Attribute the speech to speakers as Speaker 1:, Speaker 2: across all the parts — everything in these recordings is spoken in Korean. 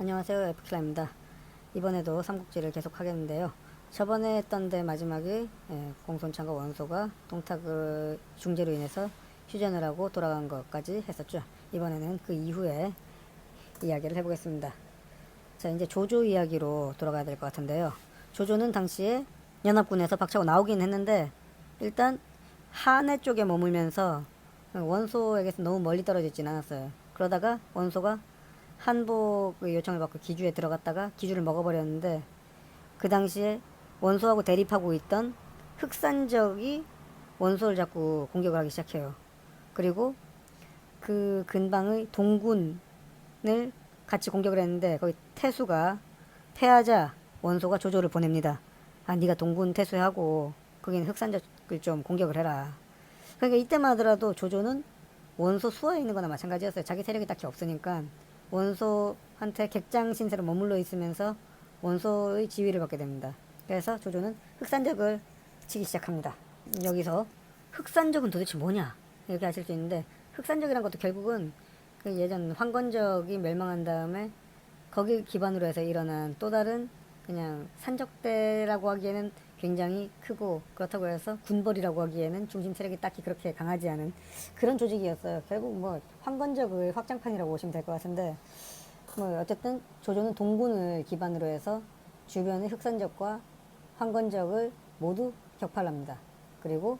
Speaker 1: 안녕하세요, 에프킬라입니다. 이번에도 삼국지를 계속 하겠는데요. 저번에 했던 데 마지막에 공손창과 원소가 동탁을 중재로 인해서 휴전을 하고 돌아간 것까지 했었죠. 이번에는 그 이후에 이야기를 해보겠습니다. 자, 이제 조조 이야기로 돌아가야 될 것 같은데요. 조조는 당시에 연합군에서 박차고 나오긴 했는데 일단 한해 쪽에 머물면서 원소에게서 너무 멀리 떨어져 있진 않았어요. 그러다가 원소가 한복의 요청을 받고 기주에 들어갔다가 기주를 먹어버렸는데, 그 당시에 원소하고 대립하고 있던 흑산적이 원소를 자꾸 공격을 하기 시작해요. 그리고 그 근방의 동군을 같이 공격을 했는데 거기 태수가 패하자 원소가 조조를 보냅니다. 아, 네가 동군 태수하고 거기는 흑산적을 좀 공격을 해라. 그러니까 이때만 하더라도 조조는 원소 수하에 있는 거나 마찬가지였어요. 자기 세력이 딱히 없으니까 원소한테 객장 신세로 머물러 있으면서 원소의 지위를 받게 됩니다. 그래서 조조는 흑산적을 치기 시작합니다. 여기서 흑산적은 도대체 뭐냐 이렇게 하실 수 있는데, 흑산적이란 것도 결국은 그 예전 황건적이 멸망한 다음에 거기 기반으로 해서 일어난 또 다른 그냥 산적대라고 하기에는 굉장히 크고, 그렇다고 해서 군벌이라고 하기에는 중심 세력이 딱히 그렇게 강하지 않은 그런 조직이었어요. 결국 뭐 황건적의 확장판이라고 보시면 될 것 같은데, 뭐 어쨌든 조조는 동군을 기반으로 해서 주변의 흑산적과 황건적을 모두 격파를 합니다. 그리고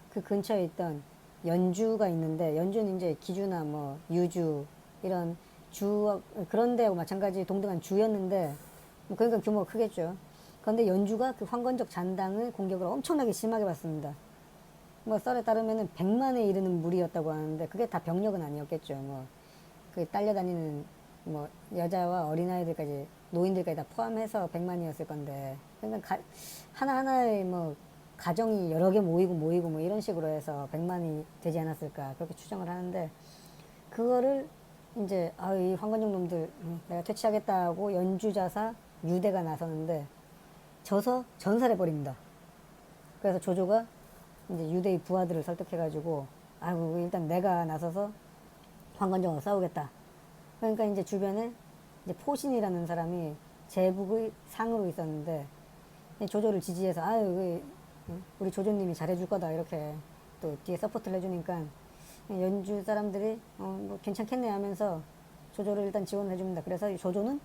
Speaker 1: 그 근처에 있던 연주가 있는데, 연주는 이제 기주나 뭐 유주 이런 주 그런 데하고 마찬가지 동등한 주였는데, 뭐 그러니까 규모가 크겠죠. 그런데 연주가 그 황건적 잔당을 공격을 엄청나게 심하게 받습니다. 뭐 썰에 따르면은 100만에 이르는 무리였다고 하는데 그게 다 병력은 아니었겠죠. 뭐 그 딸려다니는 뭐 여자와 어린아이들까지 노인들까지 다 포함해서 100만이었을 건데, 그러니까 하나하나의 뭐 가정이 여러 개 모이고 뭐 이런 식으로 해서 100만이 되지 않았을까 그렇게 추정을 하는데, 그거를 이제 이 황건적 놈들 내가 퇴치하겠다고 연주자사 유대가 나서는데 져서 전살해 버립니다. 그래서 조조가 이제 유대의 부하들을 설득해가지고 아이고 일단 내가 나서서 황건적하고 싸우겠다. 그러니까 이제 주변에 이제 포신이라는 사람이 제국의 상으로 있었는데 조조를 지지해서 아유 우리 조조님이 잘해줄 거다 이렇게 또 뒤에 서포트를 해주니까 연주 사람들이 뭐 괜찮겠네 하면서 조조를 일단 지원을 해줍니다. 그래서 조조는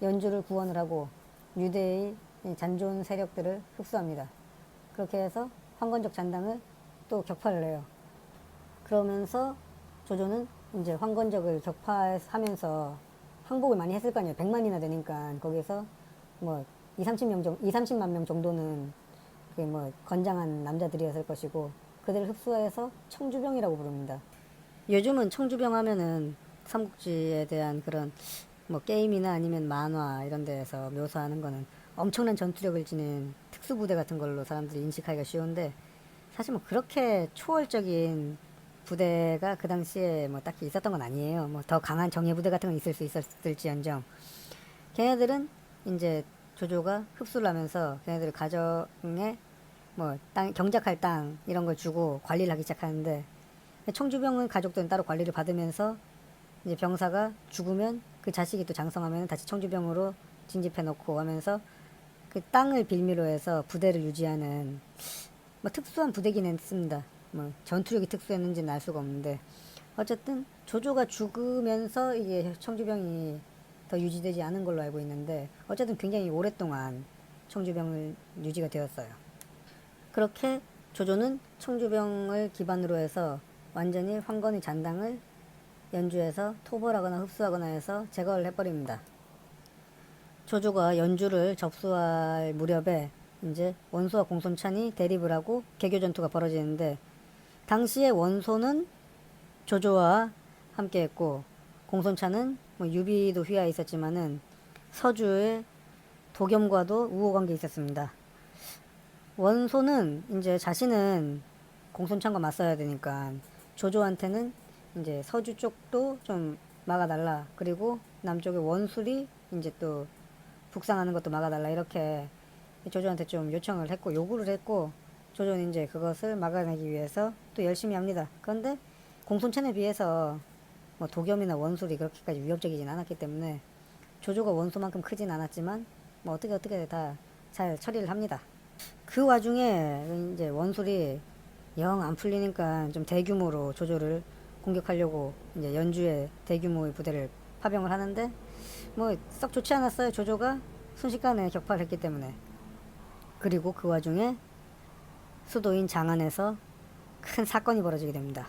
Speaker 1: 연주를 구원을 하고 유대의 잔존 세력들을 흡수합니다. 그렇게 해서 황건적 잔당을 또 격파를 해요. 그러면서 조조는 이제 황건적을 격파하면서 항복을 많이 했을 거 아니에요. 100만이나 되니까 거기서 뭐 2, 30만 명 정도는 그 뭐 건장한 남자들이었을 것이고, 그들을 흡수해서 청주병이라고 부릅니다. 요즘은 청주병 하면은 삼국지에 대한 그런 뭐 게임이나 아니면 만화 이런 데에서 묘사하는 거는 엄청난 전투력을 지닌 특수부대 같은 걸로 사람들이 인식하기가 쉬운데, 사실 뭐 그렇게 초월적인 부대가 그 당시에 뭐 딱히 있었던 건 아니에요. 뭐 더 강한 정예부대 같은 건 있을 수 있었을지언정 걔네들은 이제 조조가 흡수를 하면서 걔네들 가정에 뭐 땅, 경작할 땅 이런 걸 주고 관리를 하기 시작하는데, 청주병은 가족들은 따로 관리를 받으면서 이제 병사가 죽으면 그 자식이 또 장성하면 다시 청주병으로 징집해 놓고 하면서 그 땅을 빌미로 해서 부대를 유지하는 뭐 특수한 부대긴 했습니다. 뭐 전투력이 특수했는지는 알 수가 없는데, 어쨌든 조조가 죽으면서 이게 청주병이 더 유지되지 않은 걸로 알고 있는데, 어쨌든 굉장히 오랫동안 청주병을 유지가 되었어요. 그렇게 조조는 청주병을 기반으로 해서 완전히 황건의 잔당을 연주해서 토벌하거나 흡수하거나 해서 제거를 해버립니다. 조조가 연주를 접수할 무렵에 이제 원소와 공손찬이 대립을 하고 개교 전투가 벌어지는데, 당시에 원소는 조조와 함께했고 공손찬은 뭐 유비도 휘하에 있었지만은 서주의 도겸과도 우호 관계에 있었습니다. 원소는 이제 자신은 공손찬과 맞서야 되니까 조조한테는 이제 서주 쪽도 좀 막아달라, 그리고 남쪽의 원술이 이제 또 북상하는 것도 막아달라 이렇게 조조한테 좀 요청을 했고 요구를 했고, 조조는 이제 그것을 막아내기 위해서 또 열심히 합니다. 그런데 공손찬에 비해서 뭐 도겸이나 원술이 그렇게까지 위협적이진 않았기 때문에 조조가 원소만큼 크진 않았지만 뭐 어떻게 다 잘 처리를 합니다. 그 와중에 이제 원솔이 영 안 풀리니까 좀 대규모로 조조를 공격하려고 이제 연주에 대규모의 부대를 파병을 하는데 뭐 썩 좋지 않았어요. 조조가 순식간에 격파를 했기 때문에. 그리고 그 와중에 수도인 장안에서 큰 사건이 벌어지게 됩니다.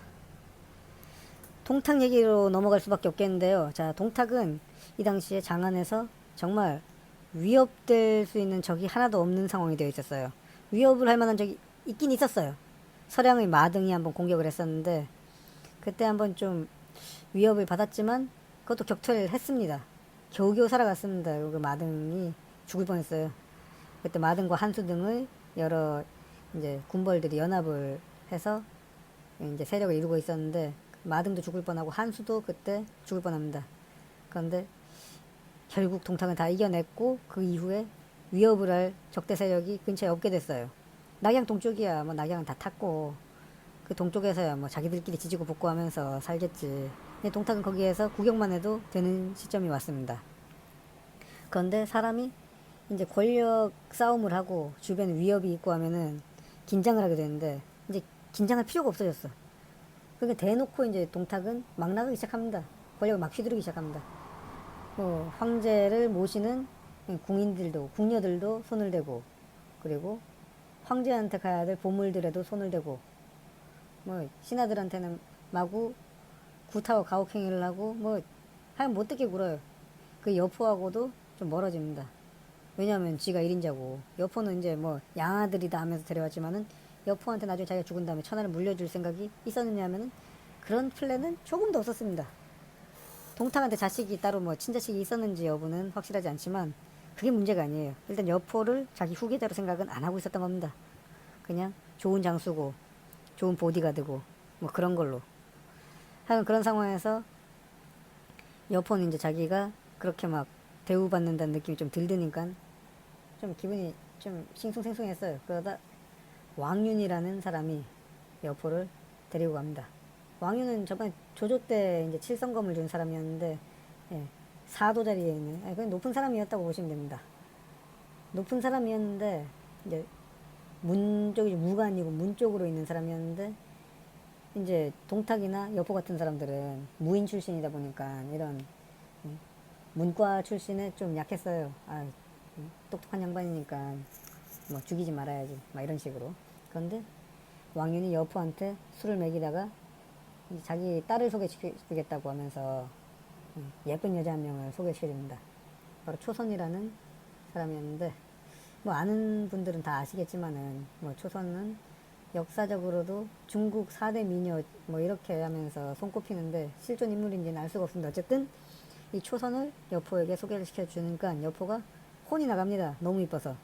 Speaker 1: 동탁 얘기로 넘어갈 수밖에 없겠는데요. 자, 동탁은 이 당시에 장안에서 정말 위협될 수 있는 적이 하나도 없는 상황이 되어 있었어요. 위협을 할 만한 적이 있긴 있었어요. 서량의 마등이 한번 공격을 했었는데 그때 한번 좀 위협을 받았지만 그것도 격퇴를 했습니다. 겨우겨우 살아갔습니다. 그 마등이 죽을 뻔했어요. 그때 마등과 한수 등의 여러 이제 군벌들이 연합을 해서 이제 세력을 이루고 있었는데 마등도 죽을 뻔하고 한수도 그때 죽을 뻔합니다. 그런데 결국 동탁은 다 이겨냈고 그 이후에 위협을 할 적대 세력이 근처에 없게 됐어요. 낙양 동쪽이야 뭐 낙양은 다 탔고 그 동쪽에서야 뭐 자기들끼리 지지고 볶고하면서 살겠지. 근데 동탁은 거기에서 구경만 해도 되는 시점이 왔습니다. 그런데 사람이 이제 권력 싸움을 하고 주변에 위협이 있고 하면은 긴장을 하게 되는데 이제 긴장할 필요가 없어졌어. 그러니까 대놓고 이제 동탁은 막 나가기 시작합니다. 권력을 막 휘두르기 시작합니다. 황제를 모시는 궁인들도 궁녀들도 손을 대고 그리고 황제한테 가야 될 보물들에도 손을 대고 뭐 신하들한테는 마구 구타와 가혹행위를 하고 뭐 하여간 못되게 굴어요. 그 여포하고도 좀 멀어집니다. 왜냐하면 지가 1인자고 여포는 이제 뭐 양아들이다 하면서 데려왔지만은 여포한테 나중에 자기가 죽은 다음에 천하를 물려줄 생각이 있었느냐 하면은 그런 플랜은 조금도 없었습니다. 동탁한테 자식이 따로 뭐 친자식이 있었는지 여부는 확실하지 않지만 그게 문제가 아니에요. 일단 여포를 자기 후계자로 생각은 안 하고 있었던 겁니다. 그냥 좋은 장수고 좋은 보디가드고 뭐 그런 걸로. 하여간 그런 상황에서 여포는 이제 자기가 그렇게 막 대우받는다는 느낌이 좀 들드니까 좀 기분이 좀 싱숭생숭했어요. 그러다 왕윤이라는 사람이 여포를 데리고 갑니다. 왕윤은 저번에 조조 때 이제 칠성검을 준 사람이었는데, 예, 사도 자리에 있는, 그냥 높은 사람이었다고 보시면 됩니다. 높은 사람이었는데, 이제 문 쪽이 무가 아니고 문 쪽으로 있는 사람이었는데, 이제 동탁이나 여포 같은 사람들은 무인 출신이다 보니까 이런 문과 출신에 좀 약했어요. 아, 똑똑한 양반이니까 뭐 죽이지 말아야지, 막 이런 식으로. 그런데 왕윤이 여포한테 술을 먹이다가 자기 딸을 소개시켜주겠다고 하면서 예쁜 여자 한 명을 소개시켜줍니다. 바로 초선이라는 사람이었는데 뭐 아는 분들은 다 아시겠지만은 뭐 초선은 역사적으로도 중국 4대 미녀 뭐 이렇게 하면서 손꼽히는데 실존 인물인지는 알 수가 없습니다. 어쨌든 이 초선을 여포에게 소개를 시켜주니까 여포가 혼이 나갑니다. 너무 이뻐서.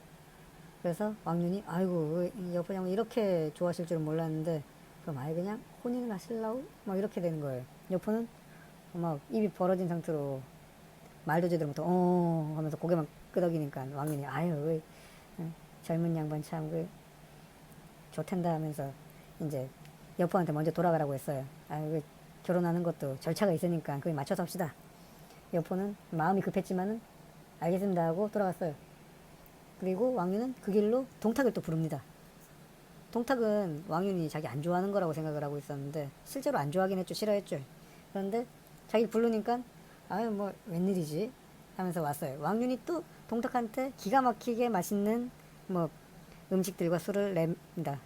Speaker 1: 그래서 왕윤이 아이고 여포장은 이렇게 좋아하실 줄은 몰랐는데 그럼 아예 그냥 혼인을 하실라고? 막 이렇게 되는 거예요. 여포는 막 입이 벌어진 상태로 말도 제대로 못하고 하면서 고개만 끄덕이니까 왕윤이 아유 젊은 양반 참 좋텐다 하면서 이제 여포한테 먼저 돌아가라고 했어요. 아유 결혼하는 것도 절차가 있으니까 그에 맞춰서 합시다. 여포는 마음이 급했지만은 알겠습니다 하고 돌아갔어요. 그리고 왕윤은 그 길로 동탁을 또 부릅니다. 동탁은 왕윤이 자기 안 좋아하는 거라고 생각을 하고 있었는데 실제로 안 좋아하긴 했죠. 싫어했죠. 그런데 자기 부르니까 아유 뭐 웬일이지 하면서 왔어요. 왕윤이 또 동탁한테 기가 막히게 맛있는 뭐 음식들과 술을 냅니다.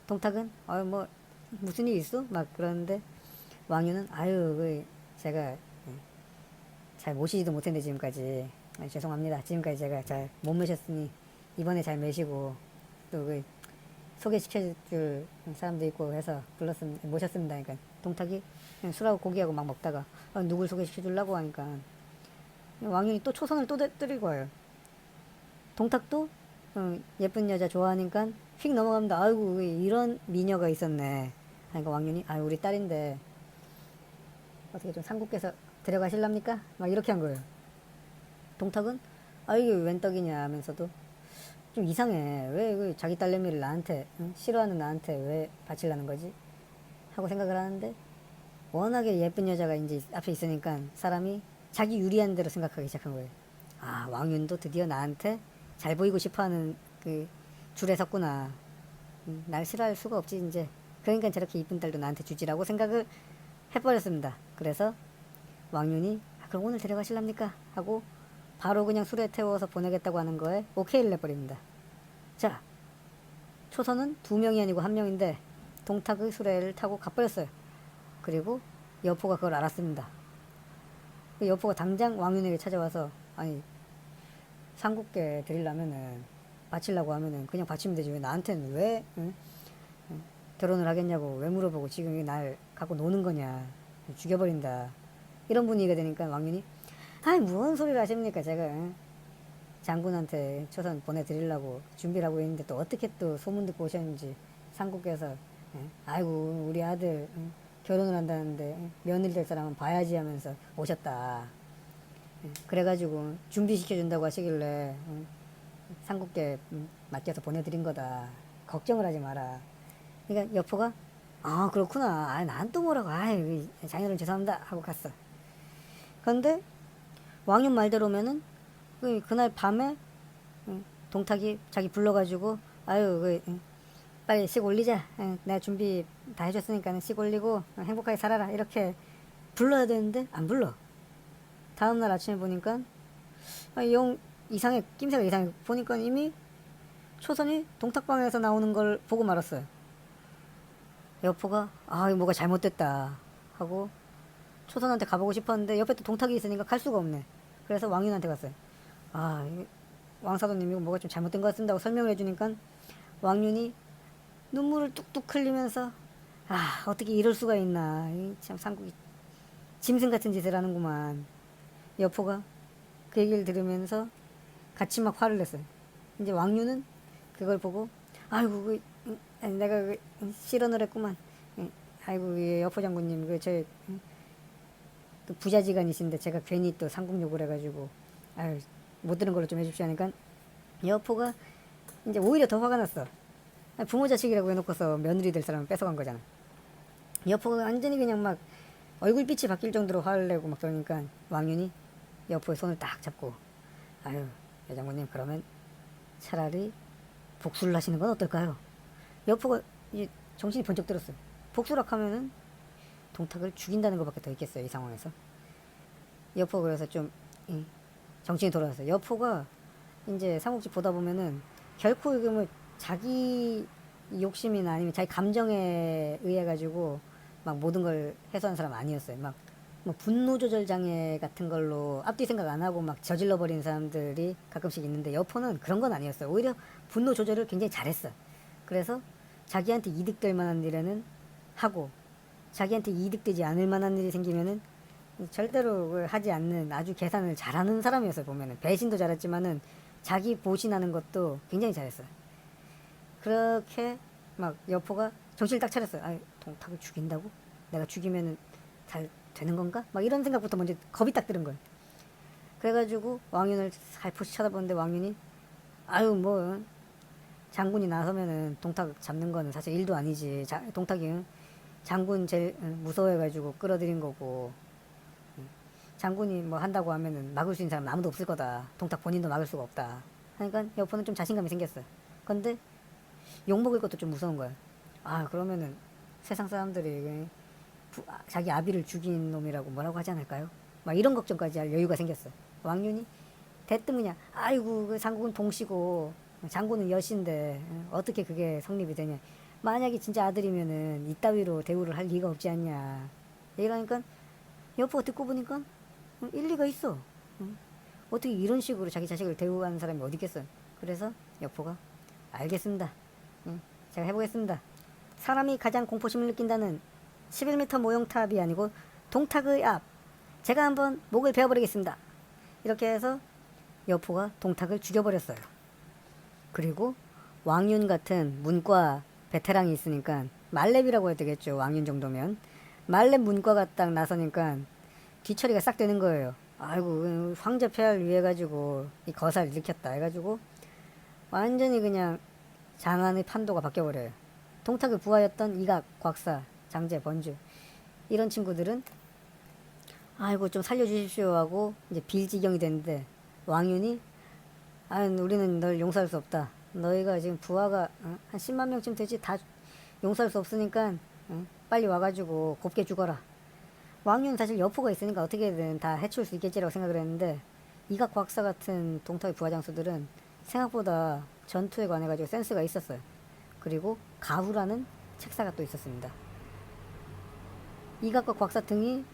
Speaker 1: 동탁은 아유 뭐 무슨 일 있어? 막 그러는데 왕윤은 아유 제가 잘 모시지도 못했는데 지금까지 죄송합니다. 지금까지 제가 잘 못 모셨으니 이번에 잘 모시고 또 소개시켜줄 사람도 있고 해서 모셨습니다. 그러니까 동탁이 그냥 술하고 고기하고 막 먹다가 누굴 소개시켜주려고 하니까 왕윤이 또 초선을 또 때리고 와요. 동탁도 예쁜 여자 좋아하니까 휙 넘어갑니다. 아이고 이런 미녀가 있었네. 그러니까 왕윤이 아유 우리 딸인데 어떻게 좀 상국께서 데려가실랍니까? 막 이렇게 한 거예요. 동탁은 아 이게 웬 떡이냐 하면서도 좀 이상해. 왜 자기 딸내미를 나한테 싫어하는 나한테 왜 바치려는 거지? 하고 생각을 하는데 워낙에 예쁜 여자가 이제 앞에 있으니까 사람이 자기 유리한 대로 생각하기 시작한 거예요. 아, 왕윤도 드디어 나한테 잘 보이고 싶어하는 그 줄에 섰구나. 날 싫어할 수가 없지 이제. 그러니까 저렇게 이쁜 딸도 나한테 주지라고 생각을 해버렸습니다. 그래서 왕윤이 아, 그럼 오늘 데려가실랍니까? 하고 바로 그냥 술에 태워서 보내겠다고 하는 거에 오케이를 내버립니다. 자, 초선은 2명이 아니고 1명인데 동탁의 수레를 타고 가버렸어요. 그리고 여포가 그걸 알았습니다. 그 여포가 당장 왕윤에게 찾아와서 아니 삼국계 드리려면은 바치려고 하면은 그냥 바치면 되지 왜 나한테는 왜 응? 결혼을 하겠냐고 왜 물어보고 지금 날 갖고 노는 거냐 죽여버린다 이런 분위기가 되니까 왕윤이 아이 무슨 소리를 하십니까 제가 응? 장군한테 초선 보내드리려고 준비를 하고 있는데 또 어떻게 또 소문 듣고 오셨는지 삼국에서 아이고 우리 아들 결혼을 한다는데 며느리 될 사람은 봐야지 하면서 오셨다. 그래가지고 준비시켜준다고 하시길래 삼국계 맡겨서 보내드린 거다. 걱정을 하지 마라. 그러니까 여포가 아 그렇구나. 아, 난 또 뭐라고. 아이 장인어른 죄송합니다 하고 갔어. 그런데 왕윤 말대로면은 그날 밤에 동탁이 자기 불러가지고 아유 빨리 씩 올리자. 내가 준비 다 해줬으니까 씩 올리고 행복하게 살아라 이렇게 불러야 되는데 안 불러. 다음날 아침에 보니까 영 이상해 낌새가 이상해. 보니까 이미 초선이 동탁방에서 나오는 걸 보고 말았어요. 여포가 아 이거 뭐가 잘못됐다 하고 초선한테 가보고 싶었는데 옆에 또 동탁이 있으니까 갈 수가 없네. 그래서 왕윤한테 갔어요. 아 왕사도님 이거 뭐가 좀 잘못된 것 같습니다 하고 설명을 해주니까 왕윤이 눈물을 뚝뚝 흘리면서 아 어떻게 이럴 수가 있나 참 삼국이 짐승 같은 짓을 하는구만. 여포가 그 얘기를 들으면서 같이 막 화를 냈어요. 이제 왕윤은 그걸 보고 아이고 내가 실언을 했구만. 아이고 여포 장군님 저 또 부자지간이신데 제가 괜히 또 삼국욕을 해가지고 아유 못 들은 걸로 좀 해줍시오 하니까 여포가 이제 오히려 더 화가 났어. 부모 자식이라고 해놓고서 며느리 될 사람을 뺏어간 거잖아. 여포가 완전히 그냥 막 얼굴빛이 바뀔 정도로 화를 내고 막 그러니까 왕윤이 여포의 손을 딱 잡고 아유 여장군님 그러면 차라리 복수를 하시는 건 어떨까요? 여포가 이제 정신이 번쩍 들었어요. 복수라 하면은 동탁을 죽인다는 것밖에 더 있겠어요 이 상황에서. 여포가 그래서 좀 정신이 돌아왔어요. 여포가 이제 삼국지 보다 보면은 결코 이거 뭐 자기 욕심이나 아니면 자기 감정에 의해 가지고 막 모든 걸 해소한 사람 아니었어요. 막 뭐 분노 조절 장애 같은 걸로 앞뒤 생각 안 하고 막 저질러 버리는 사람들이 가끔씩 있는데 여포는 그런 건 아니었어요. 오히려 분노 조절을 굉장히 잘했어. 그래서 자기한테 이득될 만한 일에는 하고 자기한테 이득되지 않을 만한 일이 생기면은 절대로 하지 않는 아주 계산을 잘하는 사람이었어요. 보면은 배신도 잘했지만은 자기 보신하는 것도 굉장히 잘했어요. 그렇게 막 여포가 정신을 딱 차렸어요. 아, 동탁을 죽인다고? 내가 죽이면은 잘 되는 건가? 막 이런 생각부터 먼저 겁이 딱 드는 거예요. 그래가지고 왕윤을 살포시 쳐다보는데 왕윤이 아유 뭐 장군이 나서면은 동탁 잡는 거는 사실 일도 아니지. 동탁이 장군 제일 무서워해가지고 끌어들인 거고 장군이 뭐 한다고 하면은 막을 수 있는 사람은 아무도 없을 거다. 동탁 본인도 막을 수가 없다. 하니까 여포는 좀 자신감이 생겼어요. 근데 욕먹을 것도 좀 무서운 거야. 아 그러면은 세상 사람들이 자기 아비를 죽인 놈이라고 뭐라고 하지 않을까요? 막 이런 걱정까지 할 여유가 생겼어요. 왕윤이 대뜸 그냥 아이고 그 장군은 동시고 장군은 여신데 어떻게 그게 성립이 되냐. 만약에 진짜 아들이면은 이따위로 대우를 할 리가 없지 않냐. 이러니까 여포가 듣고 보니까 일리가 있어. 어떻게 이런 식으로 자기 자식을 대우하는 사람이 어디 있겠어요. 그래서 여포가 알겠습니다. 제가 해보겠습니다. 사람이 가장 공포심을 느낀다는 11m 모형탑이 아니고 동탁의 앞. 제가 한번 목을 베어버리겠습니다. 이렇게 해서 여포가 동탁을 죽여버렸어요. 그리고 왕윤 같은 문과 베테랑이 있으니까 말렙이라고 해야 되겠죠. 왕윤 정도면. 말렙 문과가 딱 나서니까 뒤처리가 싹 되는 거예요. 아이고 황제 폐하를 위해 가지고 이 거사를 일으켰다 해가지고 완전히 그냥 장안의 판도가 바뀌어버려요. 동탁의 부하였던 이각, 곽사, 장제, 번주 이런 친구들은 아이고 좀 살려주십시오 하고 이제 빌지경이 됐는데 왕윤이 아 우리는 널 용서할 수 없다. 너희가 지금 부하가 한 10만 명쯤 되지 다 용서할 수 없으니까 빨리 와가지고 곱게 죽어라. 왕윤은 사실 여포가 있으니까 어떻게든 다 해치울 수 있겠지라고 생각을 했는데 이각 곽사 같은 동탁의 부하 장수들은 생각보다 전투에 관해가지고 센스가 있었어요. 그리고 가후라는 책사가 또 있었습니다. 이각과 곽사 등이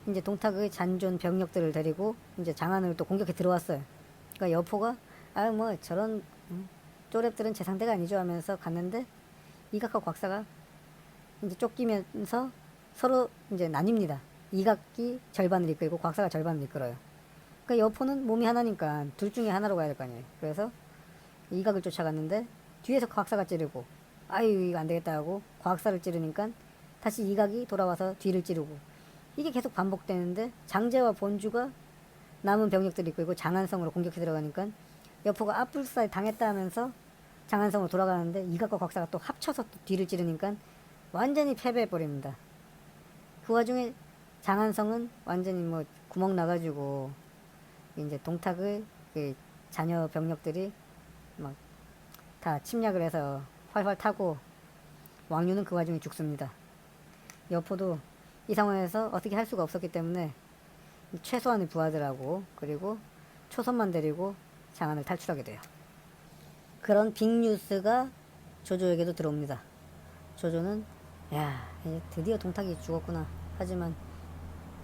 Speaker 1: 이제 동탁의 잔존 병력들을 데리고 이제 장안을 또 공격해 들어왔어요. 그러니까 여포가 아 뭐 저런 쪼렙들은 제 상대가 아니죠 하면서 갔는데 이각과 곽사가 이제 쫓기면서 서로 이제 나뉩니다. 이각이 절반을 이끌고 곽사가 절반을 이끌어요. 그러니까 여포는 몸이 하나니까 둘 중에 하나로 가야 될 거 아니에요. 그래서 이각을 쫓아갔는데 뒤에서 곽사가 찌르고 아유 이거 안 되겠다 하고 곽사를 찌르니까 다시 이각이 돌아와서 뒤를 찌르고 이게 계속 반복되는데 장제와 본주가 남은 병력들이 이끌고 장안성으로 공격해 들어가니까 여포가 앞불사에 당했다 하면서 장안성으로 돌아가는데 이각과 곽사가 또 합쳐서 또 뒤를 찌르니까 완전히 패배해버립니다. 그 와중에 장안성은 완전히 뭐 구멍 나가지고 이제 동탁의 그 자녀 병력들이 막 다 침략을 해서 활활 타고 왕유는 그 와중에 죽습니다. 여포도 이 상황에서 어떻게 할 수가 없었기 때문에 최소한의 부하들하고 그리고 초선만 데리고 장안을 탈출하게 돼요. 그런 빅뉴스가 조조에게도 들어옵니다. 조조는 야 이제 드디어 동탁이 죽었구나. 하지만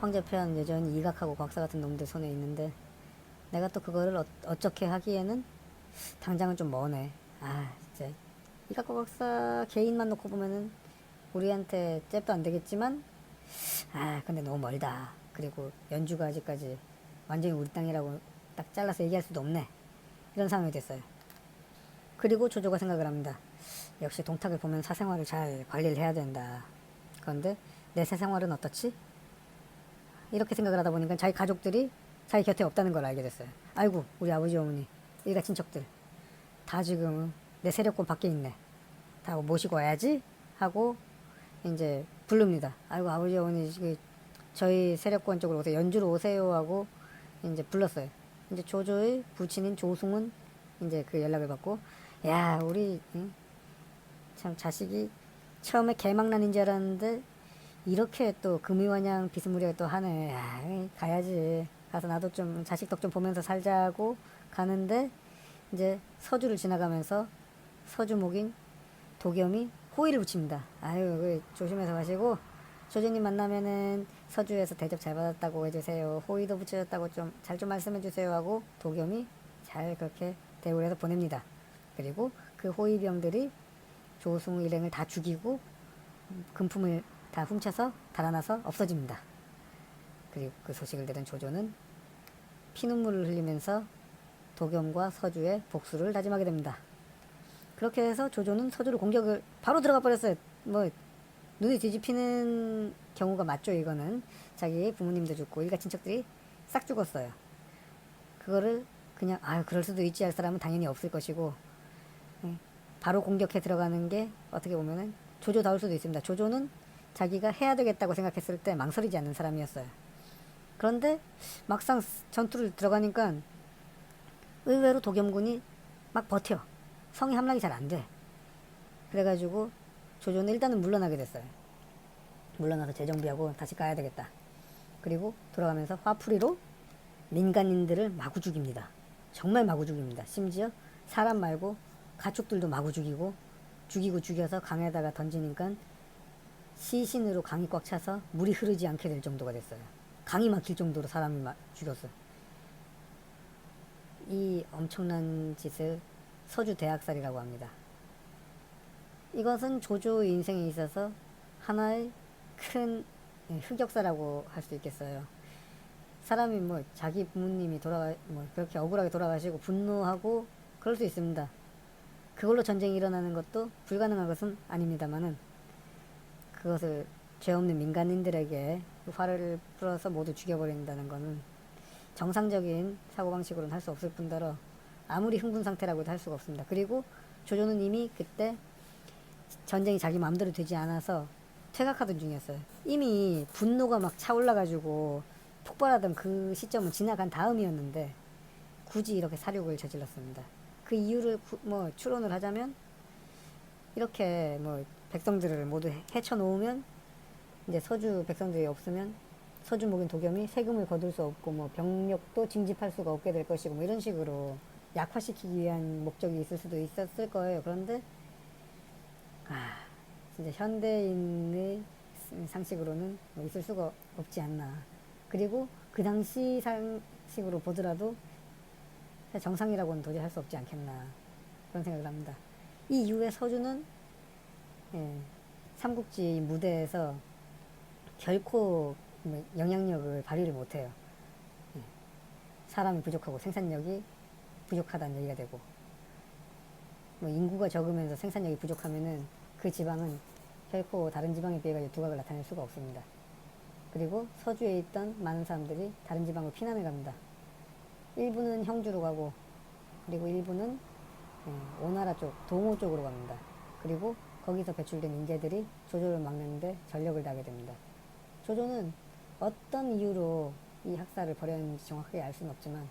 Speaker 1: 황제 폐하는 여전히 이각하고 곽사 같은 놈들 손에 있는데 내가 또 그거를 어떻게 하기에는 당장은 좀 머네. 아 진짜 이각과 곽사 개인만 놓고 보면은 우리한테 잽도 안 되겠지만 아 근데 너무 멀다. 그리고 연주가 아직까지 완전히 우리 땅이라고 딱 잘라서 얘기할 수도 없네. 이런 상황이 됐어요. 그리고 조조가 생각을 합니다. 역시 동탁을 보면 사생활을 잘 관리를 해야 된다. 그런데 내 사생활은 어떻지? 이렇게 생각을 하다 보니까 자기 가족들이 자기 곁에 없다는 걸 알게 됐어요. 아이고 우리 아버지 어머니 일가 친척들 다 지금 내 세력권 밖에 있네. 다 모시고 와야지 하고 이제 부릅니다. 아이고 아버지 어머니 저희 세력권 쪽으로 오세요. 연주로 오세요 하고 이제 불렀어요. 이제 조조의 부친인 조승은 이제 그 연락을 받고 야 우리 참 자식이 처음에 개망난인 줄 알았는데 이렇게 또 금이원양 비스무리하게 또 하네. 야, 가야지. 가서 나도 좀 자식 덕 좀 보면서 살자고 가는데 이제 서주를 지나가면서 서주목인 도겸이 호의를 붙입니다. 아유 조심해서 가시고 조조님 만나면은 서주에서 대접 잘 받았다고 해주세요. 호의도 붙여줬다고 좀 잘 좀 말씀해주세요 하고 도겸이 잘 그렇게 대우를 해서 보냅니다. 그리고 그 호위병들이 조승우 일행을 다 죽이고 금품을 다 훔쳐서 달아나서 없어집니다. 그리고 그 소식을 들은 조조는 피눈물을 흘리면서 도겸과 서주의 복수를 다짐하게 됩니다. 그렇게 해서 조조는 서주를 공격을 바로 들어가 버렸어요. 뭐 눈이 뒤집히는 경우가 맞죠. 이거는 자기 부모님도 죽고 일가 친척들이 싹 죽었어요. 그거를 그냥 아유 그럴 수도 있지 할 사람은 당연히 없을 것이고 바로 공격해 들어가는 게 어떻게 보면은 조조다울 수도 있습니다. 조조는 자기가 해야 되겠다고 생각했을 때 망설이지 않는 사람이었어요. 그런데 막상 전투를 들어가니까 의외로 도겸군이 막 버텨. 성이 함락이 잘 안 돼. 그래가지고 조조는 일단은 물러나게 됐어요. 물러나서 재정비하고 다시 가야 되겠다. 그리고 돌아가면서 화풀이로 민간인들을 마구 죽입니다. 정말 마구 죽입니다. 심지어 사람 말고 가축들도 마구 죽여서 강에다가 던지니까 시신으로 강이 꽉 차서 물이 흐르지 않게 될 정도가 됐어요. 강이 막힐 정도로 사람이 죽였어요. 이 엄청난 짓을 서주 대학살이라고 합니다. 이것은 조조의 인생에 있어서 하나의 큰 흑역사라고 할 수 있겠어요. 사람이 뭐 자기 부모님이 그렇게 억울하게 돌아가시고 분노하고 그럴 수 있습니다. 그걸로 전쟁이 일어나는 것도 불가능한 것은 아닙니다만은 그것을 죄 없는 민간인들에게 화를 풀어서 모두 죽여버린다는 것은 정상적인 사고방식으로는 할 수 없을 뿐더러 아무리 흥분 상태라고도 할 수가 없습니다. 그리고 조조는 이미 그때 전쟁이 자기 마음대로 되지 않아서 퇴각하던 중이었어요. 이미 분노가 막 차올라가지고 폭발하던 그 시점은 지나간 다음이었는데 굳이 이렇게 사륙을 저질렀습니다. 그 이유를 뭐 추론을 하자면 이렇게 뭐 백성들을 모두 해쳐 놓으면 이제 서주 백성들이 없으면 서주목인 도겸이 세금을 거둘 수 없고 뭐 병력도 징집할 수가 없게 될 것이고 뭐 이런 식으로 약화시키기 위한 목적이 있을 수도 있었을 거예요. 그런데 진짜 현대인의 상식으로는 뭐 있을 수가 없지 않나. 그리고 그 당시 상식으로 보더라도 정상이라고는 도저히 할 수 없지 않겠나 그런 생각을 합니다. 이 이후에 서주는 삼국지 무대에서 결코 영향력을 발휘를 못해요. 사람이 부족하고 생산력이 부족하다는 얘기가 되고 뭐 인구가 적으면서 생산력이 부족하면은 그 지방은 결코 다른 지방에 비해 두각을 나타낼 수가 없습니다. 그리고 서주에 있던 많은 사람들이 다른 지방으로 피난을 갑니다. 일부는 형주로 가고 그리고 일부는 오나라 쪽, 동호 쪽으로 갑니다. 그리고 거기서 배출된 인재들이 조조를 막는데 전력을 다하게 됩니다. 조조는 어떤 이유로 이 학살을 벌였는지 정확하게 알 수는 없지만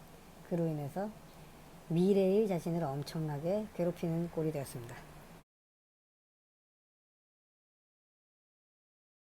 Speaker 1: 그로 인해서 미래의 자신을 엄청나게 괴롭히는 꼴이 되었습니다.